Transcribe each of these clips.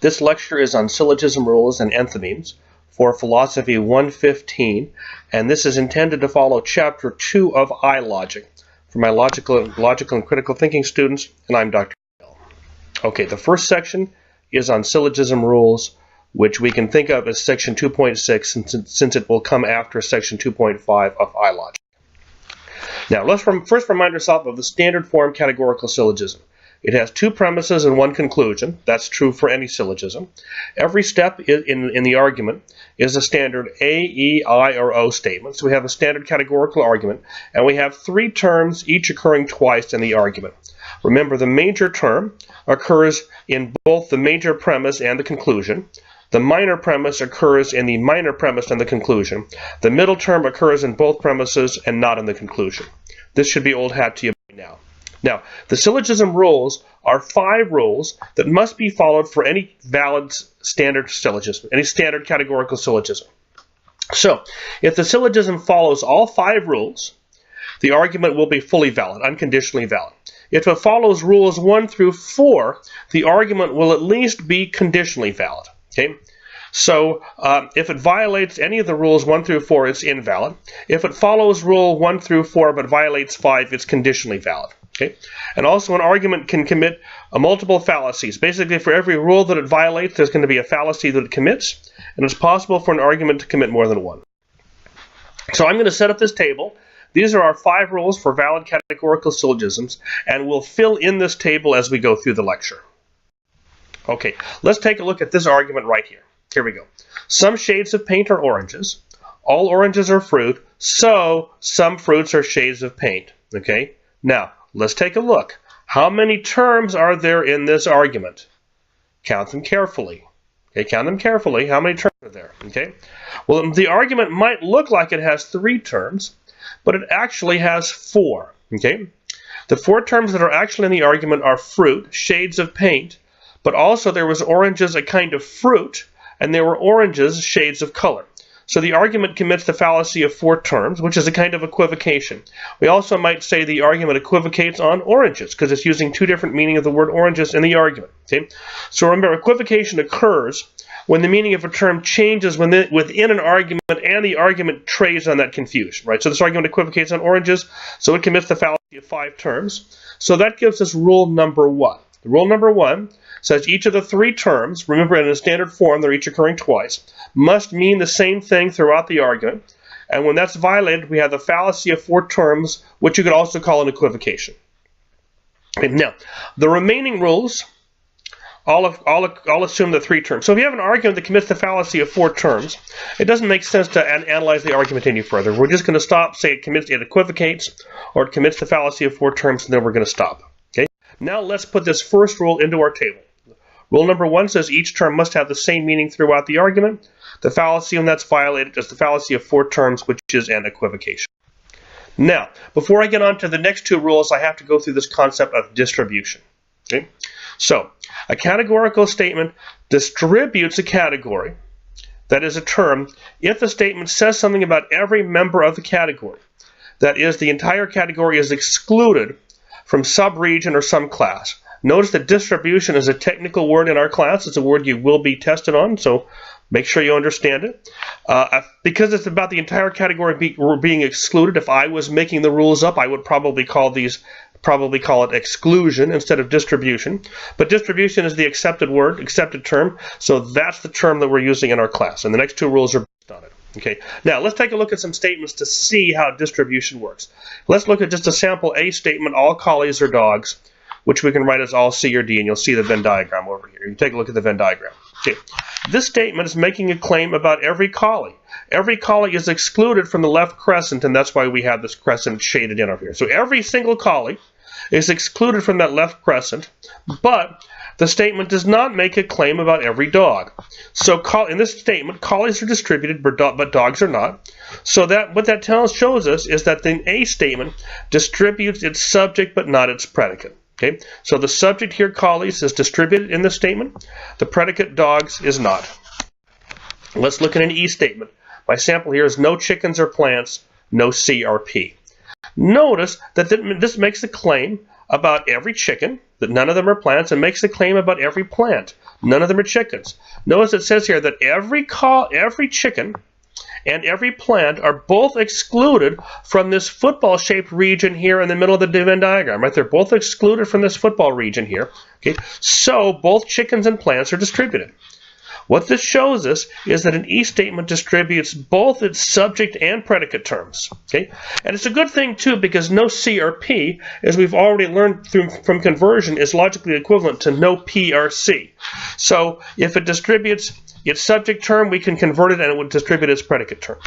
This lecture is on syllogism rules and enthymemes for Philosophy 115, and this is intended to follow Chapter 2 of iLogic for my logical and critical thinking students, and I'm Dr. Bell. Okay, the first section is on syllogism rules, which we can think of as Section 2.6 since it will come after Section 2.5 of iLogic. Now, let's first remind ourselves of the standard form categorical syllogism. It has two premises and one conclusion. That's true for any syllogism. Every step in the argument is a standard A, E, I, or O statement. So we have a standard categorical argument, and we have three terms, each occurring twice in the argument. Remember, the major term occurs in both the major premise and the conclusion. The minor premise occurs in the minor premise and the conclusion. The middle term occurs in both premises and not in the conclusion. This should be old hat to you by now. Now, the syllogism rules are 5 rules that must be followed for any valid standard syllogism, any standard categorical syllogism. So, if the syllogism follows all 5 rules, the argument will be fully valid, unconditionally valid. If it follows rules 1 through 4, the argument will at least be conditionally valid. Okay? So, if it violates any of the rules 1 through 4, it's invalid. If it follows rule 1 through 4 but violates 5, it's conditionally valid. Okay? And also an argument can commit multiple fallacies. Basically, for every rule that it violates, there's going to be a fallacy that it commits, and it's possible for an argument to commit more than one. So I'm going to set up this table. These are our 5 rules for valid categorical syllogisms, and we'll fill in this table as we go through the lecture. Okay, let's take a look at this argument right here. Here we go. Some shades of paint are oranges. All oranges are fruit, so some fruits are shades of paint. Okay? Now, let's take a look. How many terms are there in this argument? Count them carefully. Okay, count them carefully. How many terms are there? Okay? Well, the argument might look like it has 3 terms, but it actually has 4. Okay? The 4 terms that are actually in the argument are fruit, shades of paint, but also there was oranges, a kind of fruit, and there were oranges, shades of color. So the argument commits the fallacy of 4 terms, which is a kind of equivocation. We also might say the argument equivocates on oranges, because it's using 2 different meanings of the word oranges in the argument. Okay? So remember, equivocation occurs when the meaning of a term changes within an argument and the argument trades on that confusion. Right? So this argument equivocates on oranges, so it commits the fallacy of 5 terms. So that gives us rule number 1. Rule number 1 says each of the 3 terms, remember in a standard form they're each occurring twice, must mean the same thing throughout the argument. And when that's violated, we have the fallacy of 4 terms, which you could also call an equivocation. Okay, now, the remaining rules all assume the 3 terms. So if you have an argument that commits the fallacy of 4 terms, it doesn't make sense to analyze the argument any further. We're just going to stop, say it equivocates, or it commits the fallacy of 4 terms, and then we're going to stop. Okay? Now let's put this first rule into our table. Rule number 1 says each term must have the same meaning throughout the argument. The fallacy when that's violated is the fallacy of 4 terms, which is an equivocation. Now, before I get on to the next 2 rules, I have to go through this concept of distribution. Okay? So, a categorical statement distributes a category, that is a term, if the statement says something about every member of the category. That is, the entire category is excluded from sub-region or some class. Notice that distribution is a technical word in our class. It's a word you will be tested on, so make sure you understand it. Because it's about the entire category being excluded, if I was making the rules up, I would probably call it exclusion instead of distribution. But distribution is the accepted word, accepted term, so that's the term that we're using in our class. And the next 2 rules are based on it. Okay. Now, let's take a look at some statements to see how distribution works. Let's look at just a sample A statement, all collies are dogs, which we can write as all C or D, and you'll see the Venn diagram over here. You can take a look at the Venn diagram. Okay. This statement is making a claim about every collie. Every collie is excluded from the left crescent, and that's why we have this crescent shaded in over here. So every single collie is excluded from that left crescent, but the statement does not make a claim about every dog. So in this statement, collies are distributed, but dogs are not. So what that shows us is that the A statement distributes its subject but not its predicate. Okay, so the subject here, collies, is distributed in the statement. The predicate, dogs, is not. Let's look at an E statement. My sample here is no chickens or plants, no C or P. Notice that this makes a claim about every chicken, that none of them are plants, and makes a claim about every plant. None of them are chickens. Notice it says here that every chicken and every plant are both excluded from this football-shaped region here in the middle of the Venn diagram, right? They're both excluded from this football region here, okay? So both chickens and plants are distributed. What this shows us is that an E statement distributes both its subject and predicate terms, okay? And it's a good thing, too, because no C or P, as we've already learned from conversion, is logically equivalent to no P or C. So if it distributes its subject term, we can convert it and it would distribute its predicate term.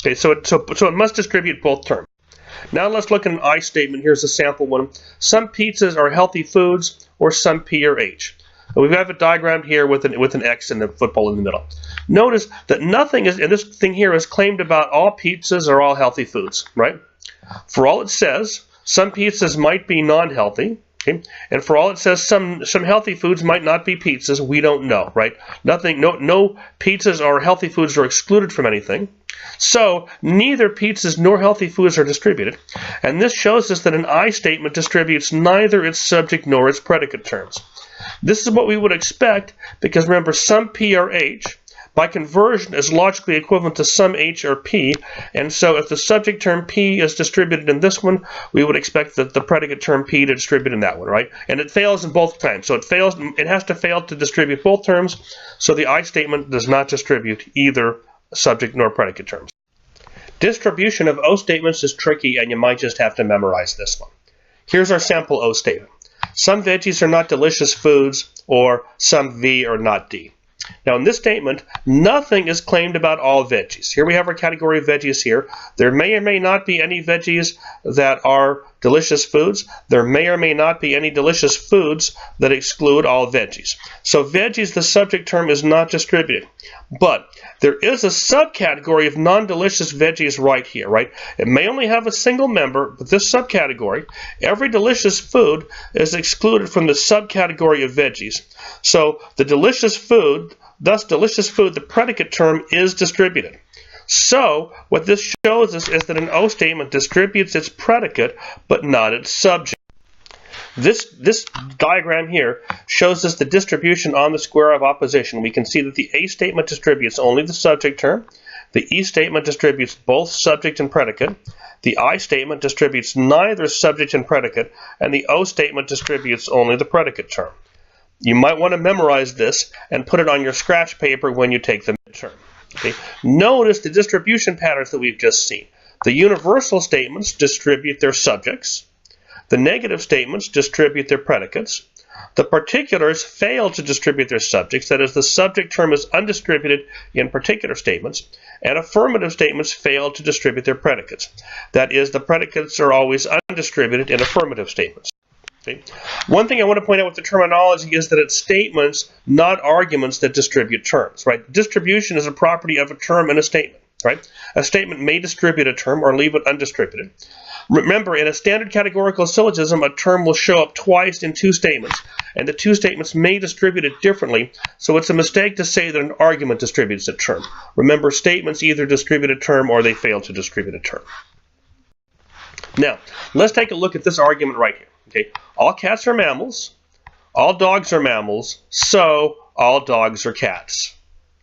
Okay, so it must distribute both terms. Now let's look at an I statement. Here's a sample one. Some pizzas are healthy foods, or some P or H. We have it diagrammed here with an X and the football in the middle. Notice that nothing is, and this thing here is claimed about all pizzas are all healthy foods, right? For all it says, some pizzas might be non-healthy, okay? And for all it says, some healthy foods might not be pizzas. We don't know, right? No pizzas or healthy foods are excluded from anything. So neither pizzas nor healthy foods are distributed. And this shows us that an I statement distributes neither its subject nor its predicate terms. This is what we would expect, because remember, some P or H by conversion is logically equivalent to some H or P, and so if the subject term P is distributed in this one, we would expect that the predicate term P to distribute in that one, right? And it fails in both times, so it has to fail to distribute both terms, so the I statement does not distribute either subject nor predicate terms. Distribution of O statements is tricky, and you might just have to memorize this one. Here's our sample O statement. Some veggies are not delicious foods, or some V are not D. Now in this statement, nothing is claimed about all veggies. Here we have our category of veggies here. There may or may not be any veggies that are delicious foods. There may or may not be any delicious foods that exclude all veggies. So veggies, the subject term, is not distributed. But there is a subcategory of non-delicious veggies right here, right? It may only have a single member, but this subcategory, every delicious food is excluded from the subcategory of veggies. So the delicious food, thus delicious food, the predicate term is distributed. So what this shows us is that an O statement distributes its predicate, but not its subject. This diagram here shows us the distribution on the square of opposition. We can see that the A statement distributes only the subject term. The E statement distributes both subject and predicate. The I statement distributes neither subject and predicate. And the O statement distributes only the predicate term. You might want to memorize this and put it on your scratch paper when you take the midterm. Okay? Notice the distribution patterns that we've just seen. The universal statements distribute their subjects. The negative statements distribute their predicates. The particulars fail to distribute their subjects, that is, the subject term is undistributed in particular statements, and affirmative statements fail to distribute their predicates. That is, the predicates are always undistributed in affirmative statements. Okay. One thing I want to point out with the terminology is that it's statements, not arguments, that distribute terms. Right? Distribution is a property of a term in a statement. Right? A statement may distribute a term or leave it undistributed. Remember, in a standard categorical syllogism, a term will show up twice in two statements, and the two statements may distribute it differently, so it's a mistake to say that an argument distributes a term. Remember, statements either distribute a term or they fail to distribute a term. Now, let's take a look at this argument right here. Okay, all cats are mammals, all dogs are mammals, so all dogs are cats.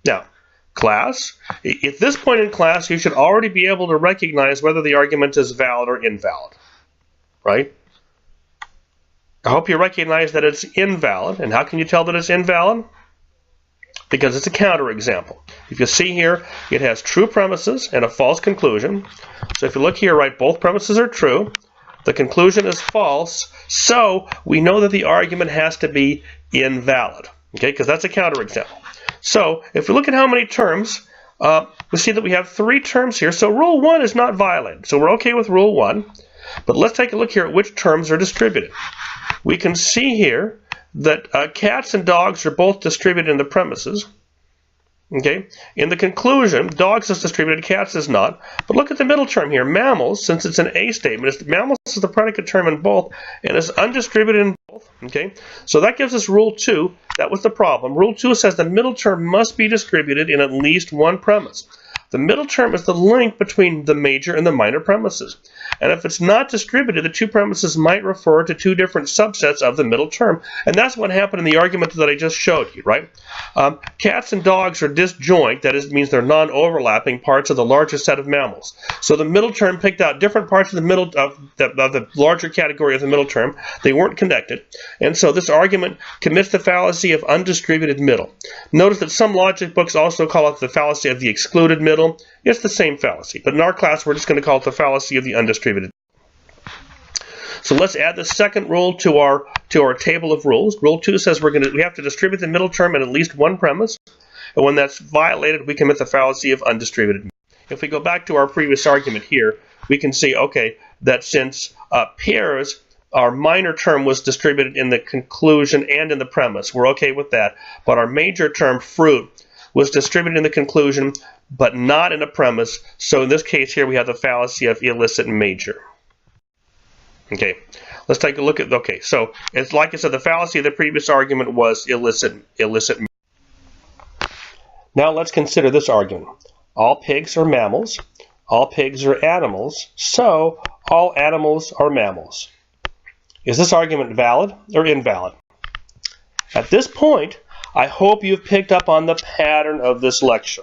Now, class, at this point in class, you should already be able to recognize whether the argument is valid or invalid, right? I hope you recognize that it's invalid. And how can you tell that it's invalid? Because it's a counterexample. If you see here, it has true premises and a false conclusion. So if you look here, right, both premises are true. The conclusion is false, so we know that the argument has to be invalid, okay, because that's a counterexample. So if we look at how many terms, we see that we have 3 terms here. So rule 1 is not violated. So we're okay with rule 1. But let's take a look here at which terms are distributed. We can see here that cats and dogs are both distributed in the premises. Okay. In the conclusion, dogs is distributed, cats is not. But look at the middle term here. Mammals, since it's an A statement, mammals is the predicate term in both and is undistributed in both. Okay. So that gives us rule 2. That was the problem. Rule 2 says the middle term must be distributed in at least one premise. The middle term is the link between the major and the minor premises. And if it's not distributed, the two premises might refer to two different subsets of the middle term. And that's what happened in the argument that I just showed you, right? Cats and dogs are disjoint, that is, means they're non-overlapping parts of the larger set of mammals. So the middle term picked out different parts of the middle of the larger category of the middle term. They weren't connected. And so this argument commits the fallacy of undistributed middle. Notice that some logic books also call it the fallacy of the excluded middle. It's the same fallacy, but in our class we're just going to call it the fallacy of the undistributed. So let's add the second rule to our table of rules. Rule 2 says we have to distribute the middle term in at least one premise, and when that's violated, we commit the fallacy of undistributed. If we go back to our previous argument here, we can see, okay, that since pears, our minor term was distributed in the conclusion and in the premise. We're okay with that. But our major term, fruit, was distributed in the conclusion, but not in a premise. So in this case here, we have the fallacy of illicit major. Okay, let's take a look at, okay, so it's like I said, the fallacy of the previous argument was illicit. Now let's consider this argument. All pigs are mammals. All pigs are animals. So all animals are mammals. Is this argument valid or invalid? At this point, I hope you've picked up on the pattern of this lecture.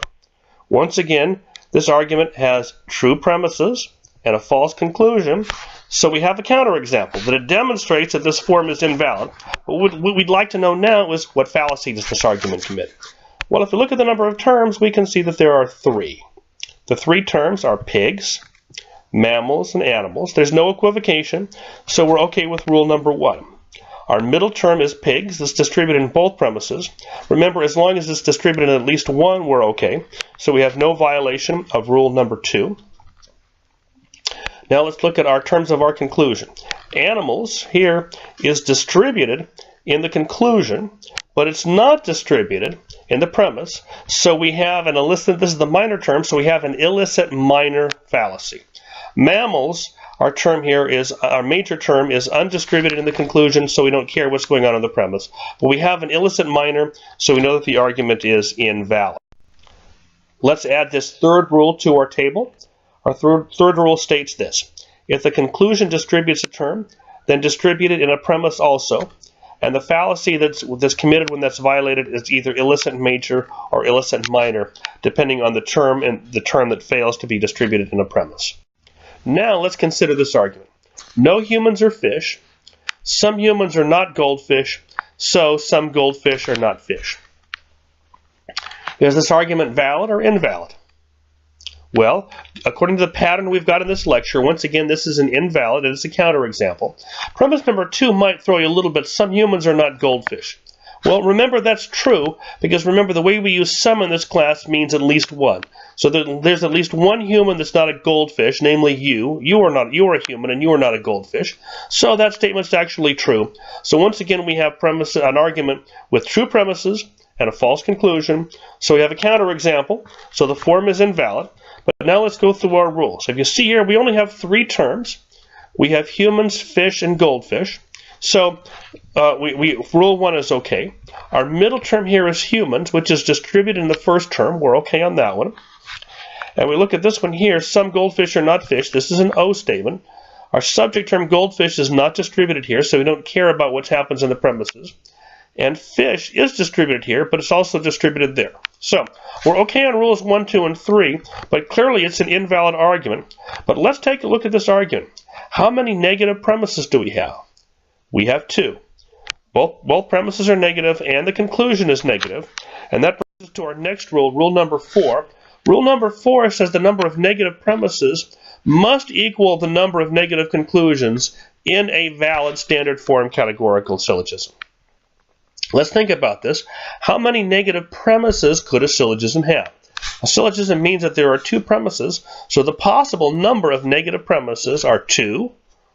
Once again, this argument has true premises and a false conclusion. So we have a counterexample that it demonstrates that this form is invalid. But what we'd like to know now is what fallacy does this argument commit? Well, if we look at the number of terms, we can see that there are three. The three terms are pigs, mammals, and animals. There's no equivocation, so we're okay with rule number 1. Our middle term is pigs. It's distributed in both premises. Remember, as long as it's distributed in at least one, we're okay. So we have no violation of rule number 2. Now let's look at our terms of our conclusion. Animals here is distributed in the conclusion, but it's not distributed in the premise. So we have an illicit, this is the minor term, so we have an illicit minor fallacy. Mammals, our major term is undistributed in the conclusion, so we don't care what's going on in the premise. But we have an illicit minor, so we know that the argument is invalid. Let's add this third rule to our table. Our third rule states this. If the conclusion distributes a term, then distribute it in a premise also. And the fallacy that's committed when that's violated is either illicit major or illicit minor, depending on the term and the term that fails to be distributed in a premise. Now let's consider this argument. No humans are fish. Some humans are not goldfish, so some goldfish are not fish. Is this argument valid or invalid? Well, according to the pattern we've got in this lecture, once again, this is an invalid, and it's a counterexample. Premise number 2 might throw you a little bit. Some humans are not goldfish. Well, remember that's true, because remember the way we use some in this class means at least one. So there's at least one human that's not a goldfish, namely you. You are a human, and you are not a goldfish. So that statement's actually true. So once again, we have an argument with true premises and a false conclusion. So we have a counterexample. So the form is invalid. But now let's go through our rules. If you see here, we only have 3 terms. We have humans, fish, and goldfish. So rule 1 is okay. Our middle term here is humans, which is distributed in the first term. We're okay on that one. And we look at this one here. Some goldfish are not fish. This is an O statement. Our subject term goldfish is not distributed here, so we don't care about what happens in the premises. And fish is distributed here, but it's also distributed there. So we're okay on rules 1, 2, and 3, but clearly it's an invalid argument. But let's take a look at this argument. How many negative premises do we have? We have 2. Both premises are negative, and the conclusion is negative. And that brings us to our next rule, rule number 4. Rule number 4 says the number of negative premises must equal the number of negative conclusions in a valid standard form categorical syllogism. Let's think about this. How many negative premises could a syllogism have? A syllogism means that there are 2 premises, so the possible number of negative premises are 2,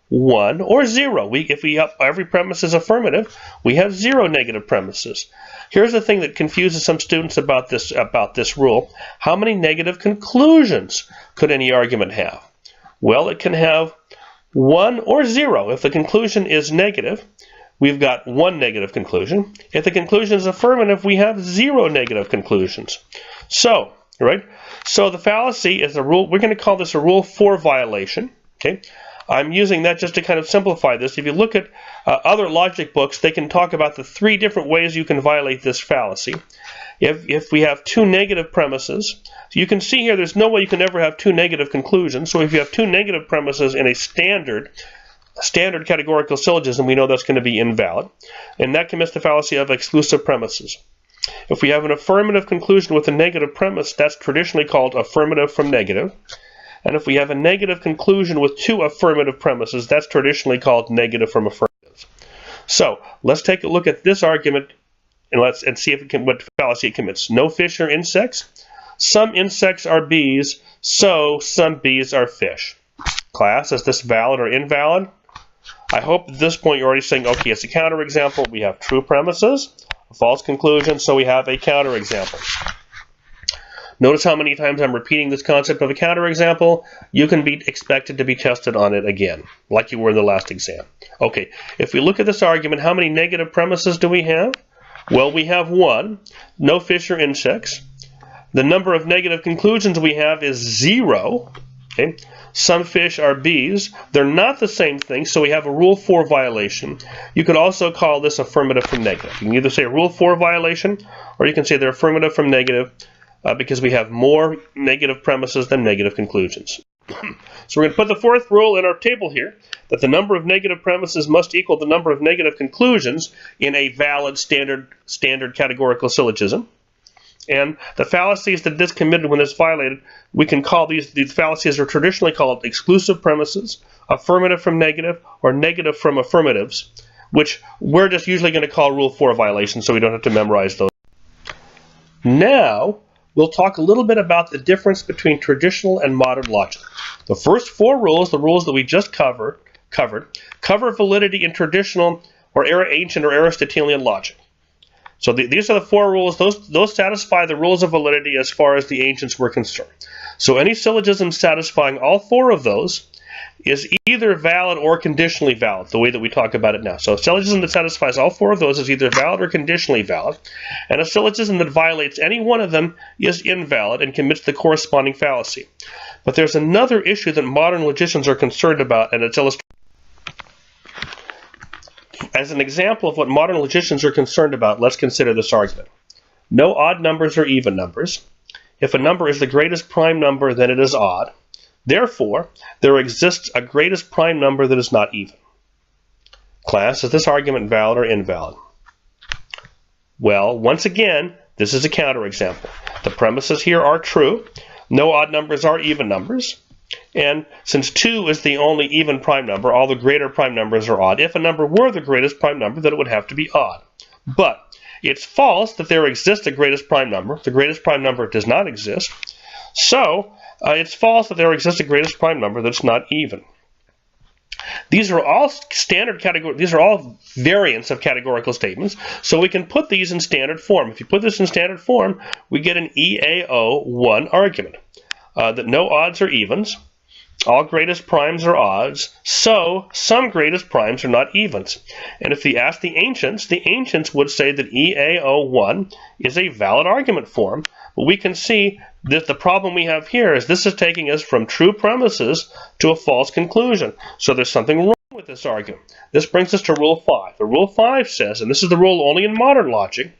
1, or 0. If every premise is affirmative, we have 0 negative premises. Here's the thing that confuses some students about this rule. How many negative conclusions could any argument have? Well, it can have 1 or 0. If the conclusion is negative, we've got 1 negative conclusion. If the conclusion is affirmative, we have 0 negative conclusions. So, right? So the fallacy is a rule. We're going to call this a rule 4 violation. Okay. I'm using that just to kind of simplify this. If you look at other logic books, they can talk about the 3 different ways you can violate this fallacy. If we have 2 negative premises, so you can see here there's no way you can ever have 2 negative conclusions. So if you have 2 negative premises in a standard categorical syllogism, we know that's going to be invalid. And that commits the fallacy of exclusive premises. If we have an affirmative conclusion with a negative premise, that's traditionally called affirmative from negative. And if we have a negative conclusion with 2 affirmative premises, that's traditionally called negative from affirmatives. So let's take a look at this argument and see if what fallacy it commits. No fish are insects. Some insects are bees, so some bees are fish. Class, is this valid or invalid? I hope at this point you're already saying, okay, it's a counterexample. We have true premises, a false conclusion, so we have a counterexample. Notice how many times I'm repeating this concept of a counterexample. You can be expected to be tested on it again, like you were in the last exam. Okay, if we look at this argument, how many negative premises do we have? Well, we have 1. No fish or insects. The number of negative conclusions we have is 0. Okay. Some fish are bees. They're not the same thing, so we have a Rule 4 violation. You could also call this affirmative from negative. You can either say Rule 4 violation, or you can say they're affirmative from negative, because we have more negative premises than negative conclusions. So we're going to put the 4th rule in our table here, that the number of negative premises must equal the number of negative conclusions in a valid standard categorical syllogism. And the fallacies that this committed when it's violated, we can call these fallacies are traditionally called exclusive premises, affirmative from negative, or negative from affirmatives, which we're just usually going to call Rule 4 violations, so we don't have to memorize those. Now, we'll talk a little bit about the difference between traditional and modern logic. The first 4 rules, the rules that we just cover validity in traditional or ancient or Aristotelian logic. So these are the 4 rules. Those satisfy the rules of validity as far as the ancients were concerned. So any syllogism satisfying all 4 of those is either valid or conditionally valid, the way that we talk about it now. So a syllogism that satisfies all 4 of those is either valid or conditionally valid, and a syllogism that violates any one of them is invalid and commits the corresponding fallacy. But there's another issue that modern logicians are concerned about, and it's illustrated. As an example of what modern logicians are concerned about, let's consider this argument. No odd numbers or even numbers. If a number is the greatest prime number, then it is odd. Therefore, there exists a greatest prime number that is not even. Class, is this argument valid or invalid? Well, once again, this is a counterexample. The premises here are true. No odd numbers are even numbers. And since 2 is the only even prime number, all the greater prime numbers are odd. If a number were the greatest prime number, then it would have to be odd. But it's false that there exists a greatest prime number. The greatest prime number does not exist. So it's false that there exists a greatest prime number that's not even. These are all these are all variants of categorical statements, so we can put these in standard form. If you put this in standard form, we get an EAO1 argument. That no odds are evens, all greatest primes are odds, so some greatest primes are not evens. And if we ask the ancients would say that EAO1 is a valid argument form, but we can see that the problem we have here is this is taking us from true premises to a false conclusion. So there's something wrong with this argument. This brings us to Rule 5. The Rule 5 says, and this is the rule only in modern logic,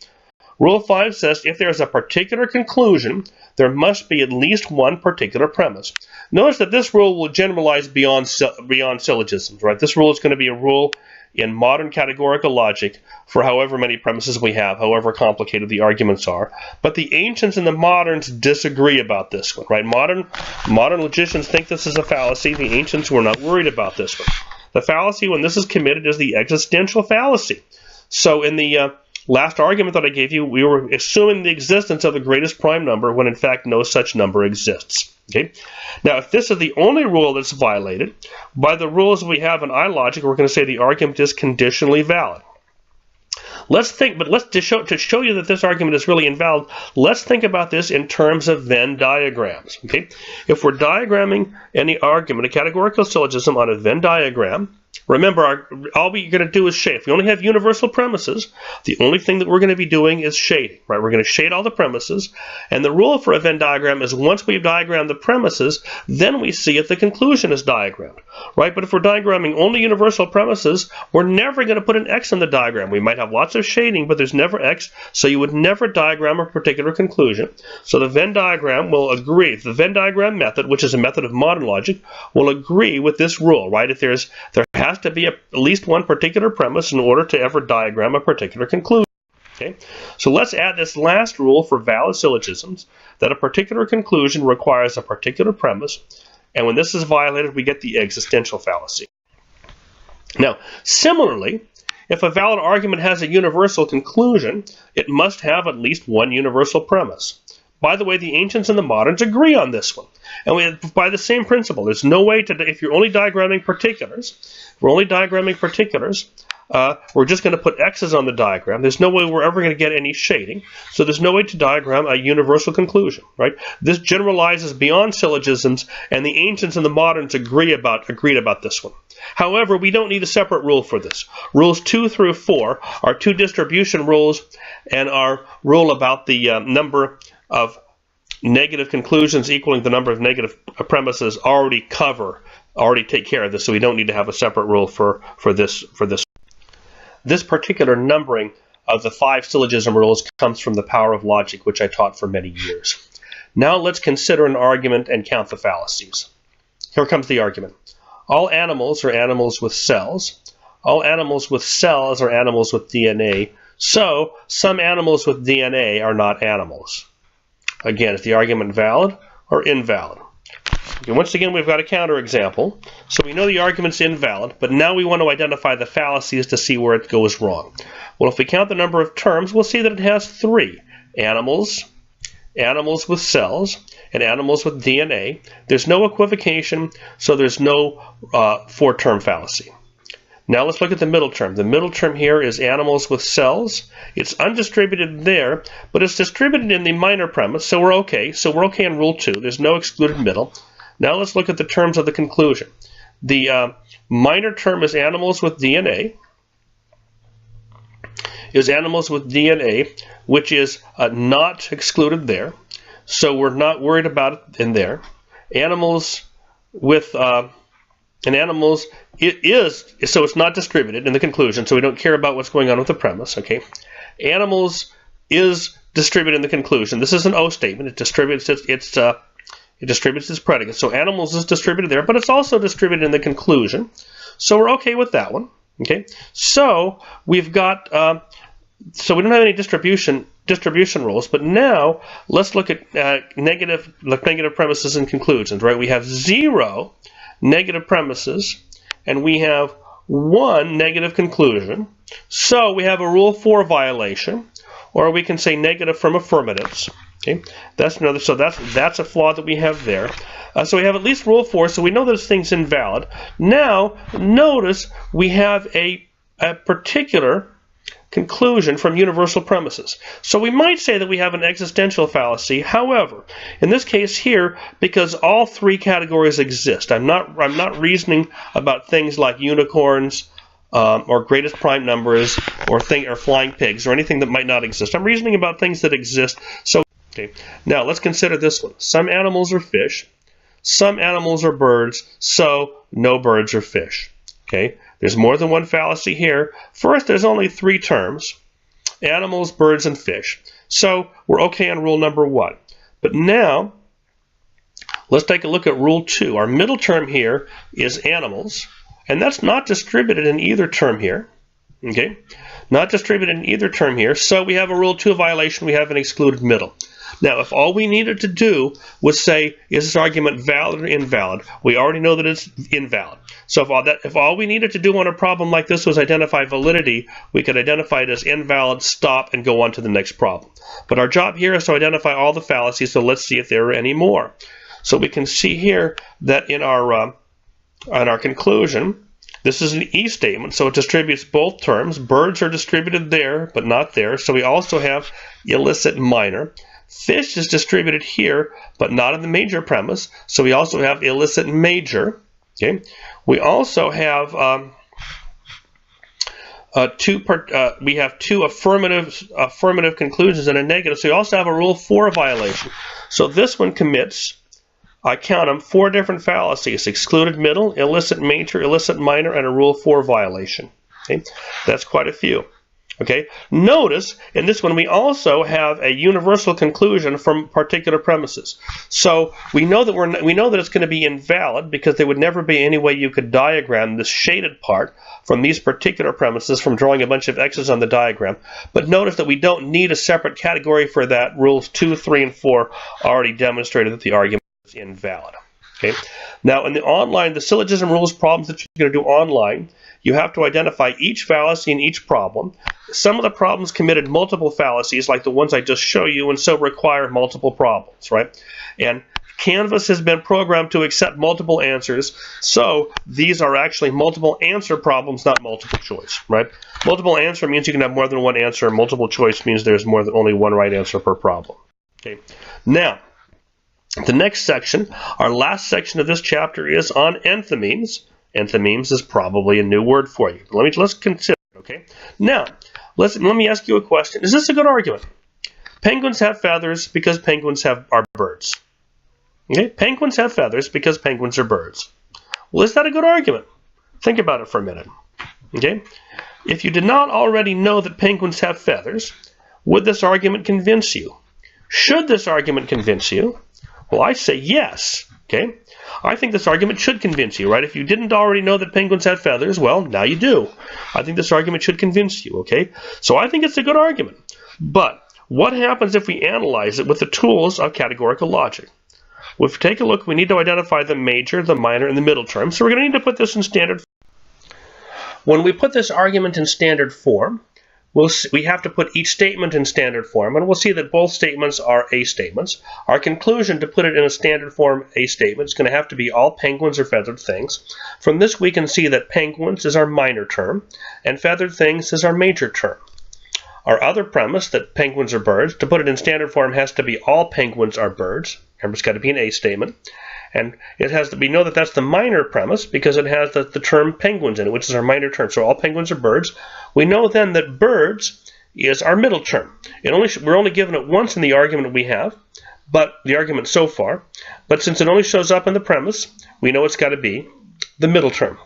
Rule 5 says if there is a particular conclusion, there must be at least one particular premise. Notice that this rule will generalize beyond syllogisms, right? This rule is going to be a rule in modern categorical logic for however many premises we have, however complicated the arguments are. But the ancients and the moderns disagree about this one, right? Modern logicians think this is a fallacy. The ancients were not worried about this one. The fallacy when this is committed is the existential fallacy. So in the last argument that I gave you, we were assuming the existence of the greatest prime number when in fact no such number exists. Okay? Now, if this is the only rule that's violated, by the rules we have in iLogic, we're going to say the argument is conditionally valid. To show you that this argument is really invalid, let's think about this in terms of Venn diagrams. Okay? If we're diagramming any argument, a categorical syllogism on a Venn diagram, Remember, all we're going to do is shade. If we only have universal premises, the only thing that we're going to be doing is shading, right? We're going to shade all the premises, and the rule for a Venn diagram is once we've diagrammed the premises, then we see if the conclusion is diagrammed, right? But if we're diagramming only universal premises, we're never going to put an X in the diagram. We might have lots of shading, but there's never X, so you would never diagram a particular conclusion. So the Venn diagram will agree. The Venn diagram method, which is a method of modern logic, will agree with this rule, right? If there has to be at least one particular premise in order to ever diagram a particular conclusion. Okay, so let's add this last rule for valid syllogisms, that a particular conclusion requires a particular premise, and when this is violated, we get the existential fallacy. Now, similarly, if a valid argument has a universal conclusion, it must have at least one universal premise. By the way, the ancients and the moderns agree on this one. And by the same principle, there's no way to, if you're only diagramming particulars, we're just going to put X's on the diagram. There's no way we're ever going to get any shading. So there's no way to diagram a universal conclusion, right? This generalizes beyond syllogisms, and the ancients and the moderns agreed about this one. However, we don't need a separate rule for this. Rules 2 through 4 are two distribution rules, and our rule about the number of negative conclusions equaling the number of negative premises already take care of this, so we don't need to have a separate rule for this. This particular numbering of the 5 syllogism rules comes from the power of logic, which I taught for many years. Now let's consider an argument and count the fallacies. Here comes the argument. All animals are animals with cells. All animals with cells are animals with DNA. So some animals with DNA are not animals. Again, is the argument valid or invalid? Okay, once again, we've got a counterexample. So we know the argument's invalid, but now we want to identify the fallacies to see where it goes wrong. Well, if we count the number of terms, we'll see that it has 3. Animals, animals with cells, and animals with DNA. There's no equivocation, so there's no 4-term fallacy. Now let's look at the middle term. The middle term here is animals with cells. It's undistributed there, but it's distributed in the minor premise, so we're okay. So we're okay in rule 2. There's no excluded middle. Now let's look at the terms of the conclusion. The minor term is animals with DNA. Which is not excluded there. So we're not worried about it in there. Animals with it is, so it's not distributed in the conclusion, so we don't care about what's going on with the premise, okay? Animals is distributed in the conclusion. This is an O statement. It distributes its predicate. So animals is distributed there, but it's also distributed in the conclusion. So we're okay with that one, okay? So we've got, so we don't have any distribution rules, but now let's look at negative premises and conclusions, right? We have 0 negative premises, and we have 1 negative conclusion. So we have a rule 4 violation, or we can say negative from affirmatives. Okay, that's another. So that's a flaw that we have there. So we have at least rule 4, so we know this thing's invalid. Now notice we have a particular conclusion from universal premises. So we might say that we have an existential fallacy. However, in this case here, because all 3 categories exist, I'm not reasoning about things like unicorns or greatest prime numbers or flying pigs or anything that might not exist. I'm reasoning about things that exist. So okay, now let's consider this one. Some animals are fish, some animals are birds, so no birds are fish. Okay, there's more than one fallacy here. First, there's only 3 terms: animals, birds, and fish. So we're okay on rule number 1. But now, let's take a look at rule 2. Our middle term here is animals, and that's not distributed in either term here. Okay, not distributed in either term here. So we have a rule 2 violation. We have an excluded middle. Now, if all we needed to do was say, is this argument valid or invalid? We already know that it's invalid. So if all we needed to do on a problem like this was identify validity, we could identify it as invalid, stop, and go on to the next problem. But our job here is to identify all the fallacies, so let's see if there are any more. So we can see here that in our conclusion, this is an E statement, so it distributes both terms. Birds are distributed there, but not there, so we also have illicit minor. Fish is distributed here, but not in the major premise, so we also have illicit major. Okay, we also have we have two affirmative conclusions and a negative. So we also have a Rule 4 violation. So this one commits, I count them, 4 different fallacies: excluded middle, illicit major, illicit minor, and a Rule 4 violation. Okay, that's quite a few. Okay, notice in this one we also have a universal conclusion from particular premises. So we know that it's going to be invalid because there would never be any way you could diagram this shaded part from these particular premises from drawing a bunch of X's on the diagram. But notice that we don't need a separate category for that. Rules 2, 3, and 4 already demonstrated that the argument is invalid. Okay. Now in the syllogism rules problems that you're going to do online, you have to identify each fallacy in each problem. Some of the problems committed multiple fallacies, like the ones I just showed you, and so require multiple problems, right? And Canvas has been programmed to accept multiple answers, so these are actually multiple answer problems, not multiple choice, right? Multiple answer means you can have more than one answer. Multiple choice means there's more than only one right answer per problem. Okay. Now, the next section, our last section of this chapter, is on enthymemes. Enthymemes is probably a new word for you. Let's consider it, okay? Now, let me ask you a question. Is this a good argument? Penguins have feathers because penguins are birds. Okay? Penguins have feathers because penguins are birds. Well, is that a good argument? Think about it for a minute. Okay? If you did not already know that penguins have feathers, would this argument convince you? Should this argument convince you? Well, I say yes. Okay? I think this argument should convince you, right? If you didn't already know that penguins had feathers, well, now you do. I think this argument should convince you, okay? So I think it's a good argument. But what happens if we analyze it with the tools of categorical logic? Well, if we take a look, we need to identify the major, the minor, and the middle term. So we're going to need to put this in standard form. When we put this argument in standard form, we have to put each statement in standard form, and we'll see that both statements are A statements. Our conclusion to put it in a standard form A statement is going to have to be all penguins are feathered things. From this we can see that penguins is our minor term, and feathered things is our major term. Our other premise, that penguins are birds, to put it in standard form has to be all penguins are birds. Remember, it's got to be an A statement. And we know that that's the minor premise because it has the term penguins in it, which is our minor term. So all penguins are birds. We know then that birds is our middle term. We're only given it once in the argument we have, but the argument so far. But since it only shows up in the premise, we know it's got to be the middle term.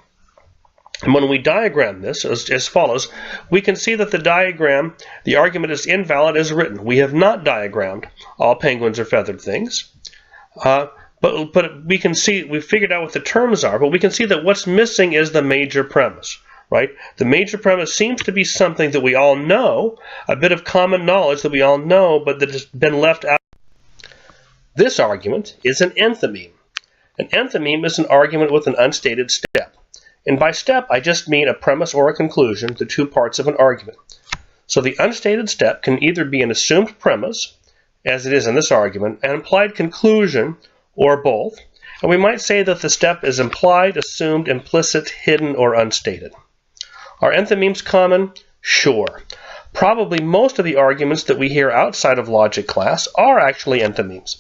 And when we diagram this as follows, we can see that the argument is invalid as written. We have not diagrammed all penguins are feathered things. But we can see, we've figured out what the terms are, but we can see that what's missing is the major premise, right? The major premise seems to be something that we all know, a bit of common knowledge that we all know, but that has been left out. This argument is an enthymeme. An enthymeme is an argument with an unstated step. And by step, I just mean a premise or a conclusion, the two parts of an argument. So the unstated step can either be an assumed premise, as it is in this argument, an implied conclusion, or both. And we might say that the step is implied, assumed, implicit, hidden, or unstated. Are enthymemes common? Sure. Probably most of the arguments that we hear outside of logic class are actually enthymemes.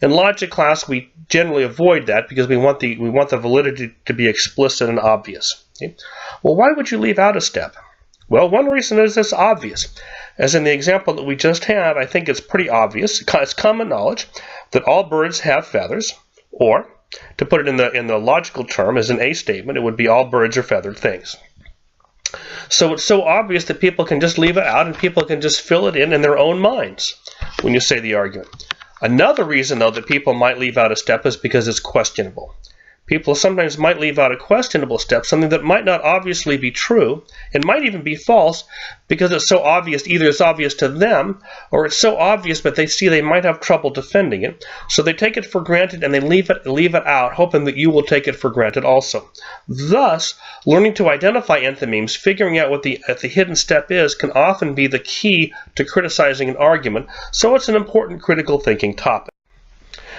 In logic class, we generally avoid that because we want the validity to be explicit and obvious. Okay? Well, why would you leave out a step? Well, one reason is it's obvious. As in the example that we just had, I think it's pretty obvious. It's common knowledge that all birds have feathers, or to put it in the logical term as an A statement, it would be all birds are feathered things. So it's so obvious that people can just leave it out and people can just fill it in their own minds when you say the argument. Another reason, though, that people might leave out a step is because it's questionable. People sometimes might leave out a questionable step, something that might not obviously be true, and might even be false, because it's so obvious, either it's obvious to them, or it's so obvious but they see they might have trouble defending it, so they take it for granted and they leave it out, hoping that you will take it for granted also. Thus, learning to identify enthymemes, figuring out what the hidden step is, can often be the key to criticizing an argument, so it's an important critical thinking topic.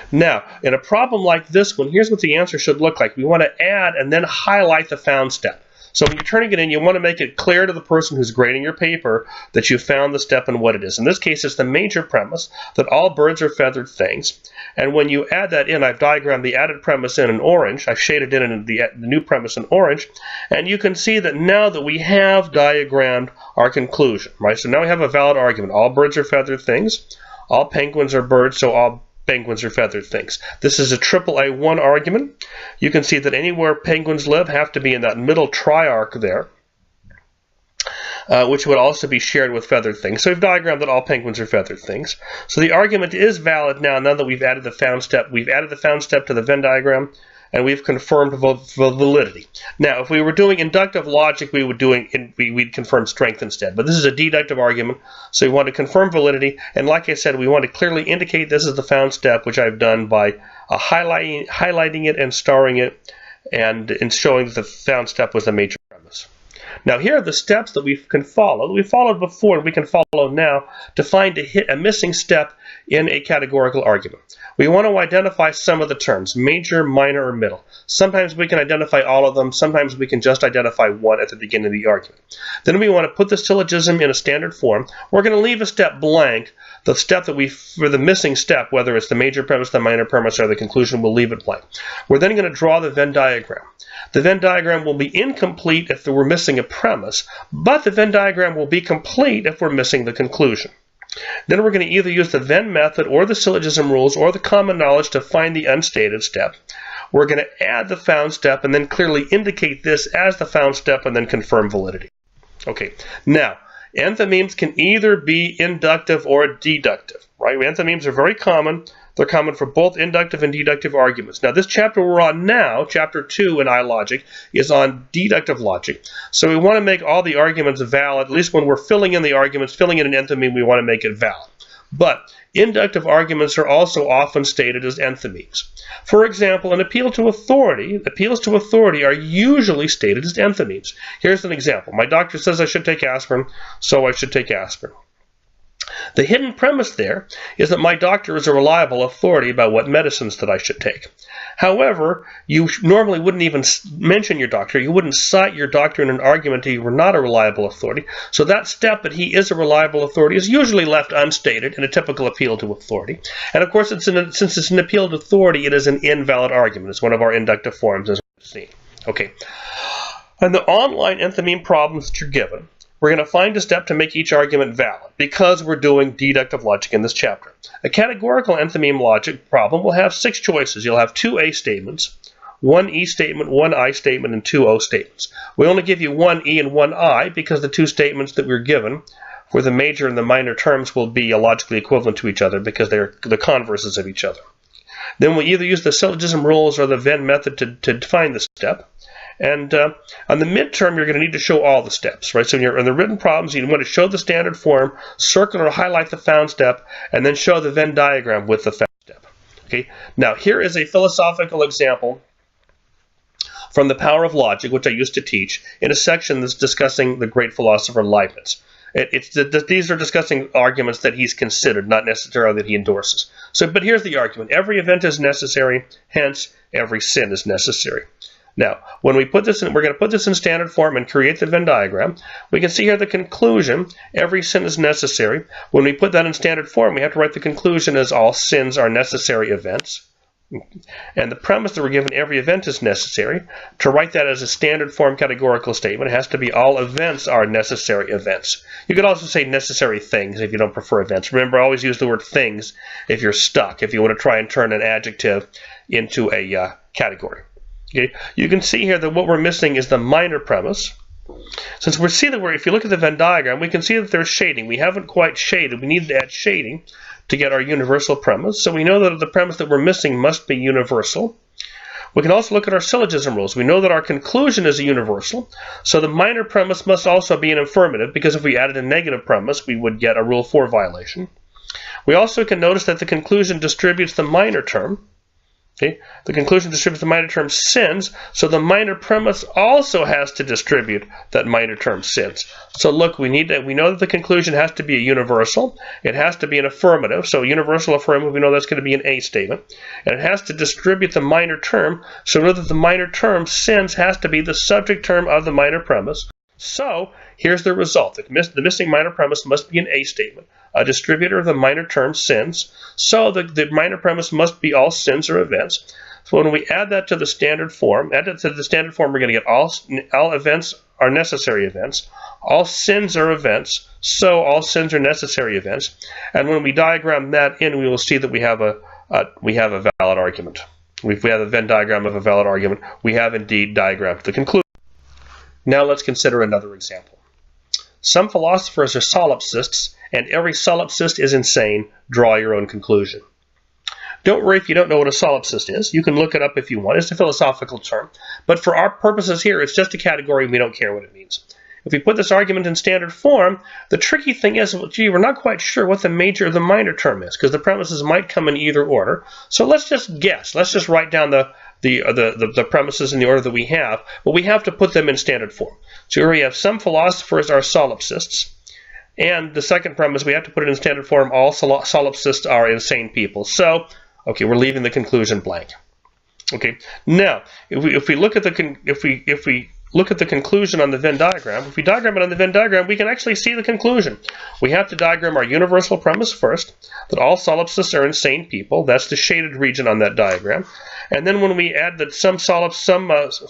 Now, in a problem like this one, here's what the answer should look like. We want to add and then highlight the found step. So when you're turning it in, you want to make it clear to the person who's grading your paper that you found the step and what it is. In this case, it's the major premise that all birds are feathered things. And when you add that in, I've diagrammed the added premise in orange. I've shaded in the new premise in orange. And you can see that now that we have diagrammed our conclusion, right? So now we have a valid argument. All birds are feathered things. All penguins are birds, so all penguins are feathered things. This is a AAA1 argument. You can see that anywhere penguins live have to be in that middle triarch there, which would also be shared with feathered things. So we've diagrammed that all penguins are feathered things. So the argument is valid now that we've added the found step. We've added the found step to the Venn diagram, and we've confirmed validity. Now, if we were doing inductive logic, we'd confirm strength instead. But this is a deductive argument, so we want to confirm validity. And like I said, we want to clearly indicate this is the found step, which I've done by highlighting it and starring it, and in showing that the found step was the major premise. Now, here are the steps that we can follow. We followed before, and we can follow now to find a missing step in a categorical argument. We want to identify some of the terms, major, minor, or middle. Sometimes we can identify all of them. Sometimes we can just identify one at the beginning of the argument. Then we want to put the syllogism in a standard form. We're going to leave a step blank. The step that for the missing step, whether it's the major premise, the minor premise, or the conclusion, we'll leave it blank. We're then going to draw the Venn diagram. The Venn diagram will be incomplete if we're missing a premise, but the Venn diagram will be complete if we're missing the conclusion. Then we're going to either use the Venn method or the syllogism rules or the common knowledge to find the unstated step. We're going to add the found step and then clearly indicate this as the found step and then confirm validity. Okay, now, enthymemes can either be inductive or deductive, right? Enthymemes are very common. They're common for both inductive and deductive arguments. Now, this chapter we're on now, chapter 2 in iLogic, is on deductive logic. So we want to make all the arguments valid, at least when we're filling in the arguments, filling in an enthymeme, we want to make it valid. But inductive arguments are also often stated as enthymemes. For example, an appeals to authority are usually stated as enthymemes. Here's an example. My doctor says I should take aspirin, so I should take aspirin. The hidden premise there is that my doctor is a reliable authority about what medicines that I should take. However, you normally wouldn't even mention your doctor. You wouldn't cite your doctor in an argument that you were not a reliable authority. So that step that he is a reliable authority is usually left unstated in a typical appeal to authority. And of course, since it's an appeal to authority, it is an invalid argument. It's one of our inductive forms, as we've seen. Okay. And the online enthymeme problems that you're given, we're going to find a step to make each argument valid because we're doing deductive logic in this chapter. A categorical enthymeme logic problem will have 6 choices. You'll have 2 A statements, 1 E statement, 1 I statement, and 2 O statements. We only give you 1 E and 1 I because the 2 statements that we're given for the major and the minor terms will be logically equivalent to each other because they're the converses of each other. Then we either use the syllogism rules or the Venn method to define the step. And on the midterm, you're going to need to show all the steps, right? So in the written problems, you want to show the standard form, circle or highlight the found step, and then show the Venn diagram with the found step. Okay. Now, here is a philosophical example from The Power of Logic, which I used to teach, in a section that's discussing the great philosopher Leibniz. These are discussing arguments that he's considered, not necessarily that he endorses. But here's the argument. Every event is necessary, hence every sin is necessary. Now, when we put this in, we're going to put this in standard form and create the Venn diagram. We can see here the conclusion, every sin is necessary. When we put that in standard form, we have to write the conclusion as all sins are necessary events. And the premise that we're given, every event is necessary. To write that as a standard form categorical statement, it has to be all events are necessary events. You could also say necessary things if you don't prefer events. Remember, always use the word things if you're stuck, if you want to try and turn an adjective into a category. Okay. You can see here that what we're missing is the minor premise. Since we see that if you look at the Venn diagram, we can see that there's shading. We haven't quite shaded. We need to add shading to get our universal premise. So we know that the premise that we're missing must be universal. We can also look at our syllogism rules. We know that our conclusion is a universal. So the minor premise must also be an affirmative, because if we added a negative premise, we would get a Rule 4 violation. We also can notice that the conclusion distributes the minor term. Okay? The conclusion distributes the minor term sins, so the minor premise also has to distribute that minor term sins. So look, we know that the conclusion has to be a universal. It has to be an affirmative. So universal affirmative, we know that's going to be an A statement. And it has to distribute the minor term, so we know that the minor term sins has to be the subject term of the minor premise. So here's the result. The missing minor premise must be an A statement, a distributor of the minor term sins. So the minor premise must be all sins or events. So when we add that to the standard form, we're going to get all events are necessary events, all sins are events, so all sins are necessary events. And when we diagram that in, we will see that we have a valid argument. If we have a Venn diagram of a valid argument, we have indeed diagrammed the conclusion. Now let's consider another example. Some philosophers are solipsists, and every solipsist is insane. Draw your own conclusion. Don't worry if you don't know what a solipsist is. You can look it up if you want. It's a philosophical term. But for our purposes here, it's just a category and we don't care what it means. If we put this argument in standard form, the tricky thing is, well, gee, we're not quite sure what the major or the minor term is, because the premises might come in either order. So let's just guess. Let's just write down the premises in the order that we have, but we have to put them in standard form. So here we have some philosophers are solipsists, and the second premise, we have to put it in standard form, all solipsists are insane people. So, okay, we're leaving the conclusion blank. Okay, now, if we look at the conclusion on the Venn diagram, if we diagram it on the Venn diagram, we can actually see the conclusion. We have to diagram our universal premise first, that all solipsists are insane people. That's the shaded region on that diagram. And then when we add that some philosophers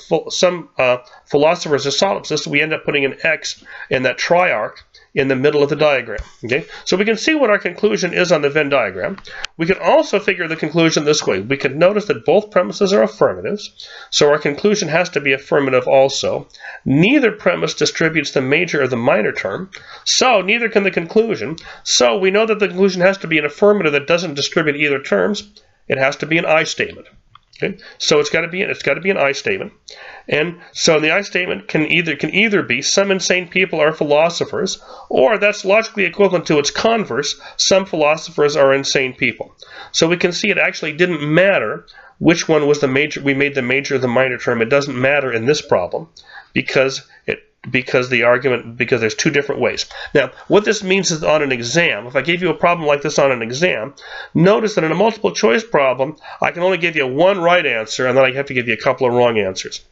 are solipsists, we end up putting an X in that triarch in the middle of the diagram. Okay, so we can see what our conclusion is on the Venn diagram. We can also figure the conclusion this way. We can notice that both premises are affirmatives, so our conclusion has to be affirmative also. Neither premise distributes the major or the minor term, so neither can the conclusion. So we know that the conclusion has to be an affirmative that doesn't distribute either terms. It has to be an I statement. Okay, so it's got to be an I statement, and so the I statement can either be some insane people are philosophers, or that's logically equivalent to its converse, some philosophers are insane people. So we can see it actually didn't matter which one was the major. We made the major or the minor term. It doesn't matter in this problem because there's two different ways. Now, what this means is on an exam, if I gave you a problem like this on an exam, notice that in a multiple choice problem, I can only give you one right answer, and then I have to give you a couple of wrong answers.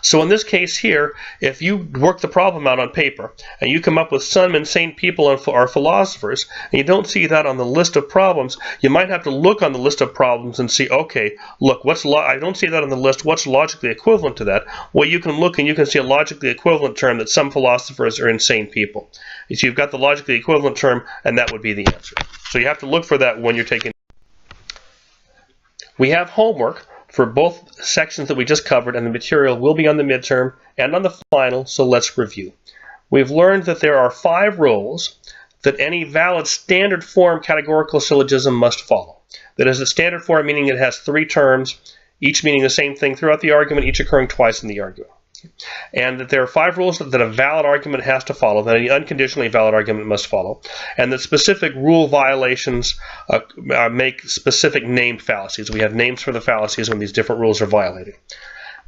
So in this case here, if you work the problem out on paper and you come up with some insane people are philosophers, and you don't see that on the list of problems, you might have to look on the list of problems and see, okay, look, I don't see that on the list. What's logically equivalent to that? Well, you can look and you can see a logically equivalent term that some philosophers are insane people. So you've got the logically equivalent term, and that would be the answer. So you have to look for that when you're taking. We have homework for both sections that we just covered, and the material will be on the midterm and on the final, so let's review. We've learned that there are 5 rules that any valid standard form categorical syllogism must follow. That is a standard form, meaning it has 3 terms, each meaning the same thing throughout the argument, each occurring twice in the argument. And that there are 5 rules that a valid argument has to follow, that any unconditionally valid argument must follow, and that specific rule violations make specific named fallacies. We have names for the fallacies when these different rules are violated.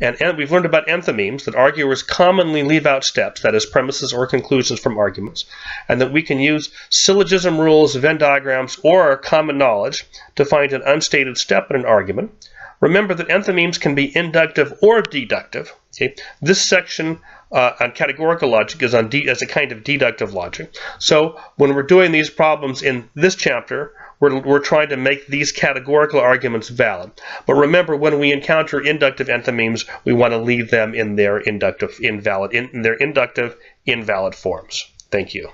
And we've learned about enthymemes, that arguers commonly leave out steps, that is premises or conclusions from arguments, and that we can use syllogism rules, Venn diagrams, or common knowledge to find an unstated step in an argument. Remember that enthymemes can be inductive or deductive. Okay? This section on categorical logic is as a kind of deductive logic. So when we're doing these problems in this chapter, we're trying to make these categorical arguments valid. But remember, when we encounter inductive enthymemes, we want to leave them in their inductive invalid forms. Thank you.